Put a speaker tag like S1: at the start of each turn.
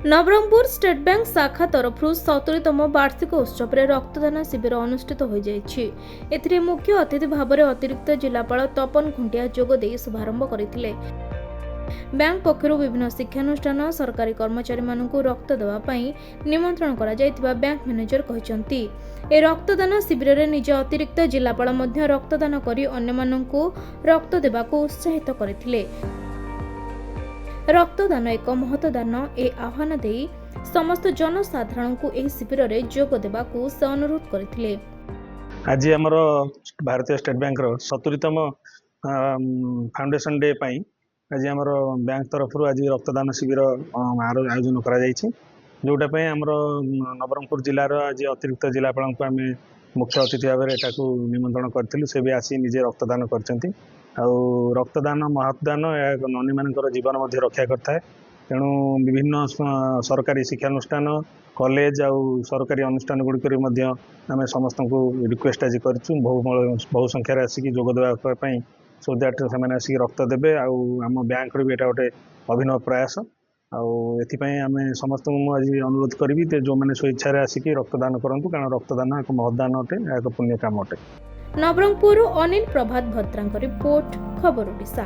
S1: Nabarangpur state bank शाखा तरफ 70तम वार्षिक उत्सव में रक्तदान शिविर अनुष्ठित हो जाए। मुख्य अतिथि भाव में अतिरिक्त जिलापाल तपन खुंटिया जोगदे शुभारंभ करते। बैंक पक्षर विभिन्न शिक्षानुष्ठान सरकारी कर्मचारी मानक रक्त देवाई निमंत्रण कर बैंक मैनेजर कहते। ए रक्तदान शिविर में निज अतिरिक्त जिलापाल रक्तदान कर अन्य रक्त देवाक उत्साहित करते। रक्तदान एक महत दान ए आह्वान दे समस्त जनसाधारण को एही शिविर में जोग देबाकू से अनुरोध करथिले।
S2: आज आमर भारतीय स्टेट बैंक 70तम फाउंडेशन डे पाई आज आमर बैंक तरफ आज रक्तदान शिविर आयोजन करा जायछि, जोटा पे आमर नवरंगपुर जिलार आज अतिरिक्त जिलापाल को आम मुख्य अतिथि भाव में निमंत्रण करथिलु। से भी आसी निजे रक्तदान करछन्ति। रक्तदान महत्दान ननी मानकर जीवन मध्य रक्षा करता है। तेणु विभिन्न सरकारी शिक्षानुष्ठान कॉलेज आउ सरकारी अनुष्ठान गुड़िक आम समस्त को रिक्वेस्ट आज करूँ बहु संख्यार आसिक जोग देवाई सो दैट से आसिक रक्त देवे। आम बैंक भी यहाँ गोटे अभिनव प्रयास आम समस्त आज अनुरोध करी जो मैंने स्वेच्छा आसिक रक्तदान करूँ, कारण रक्तदान एक महदान अटे, एक पुण्य काम अटे।
S1: नवरंगपुर अनिल प्रभात भद्रा रिपोर्ट खबर ओडिशा।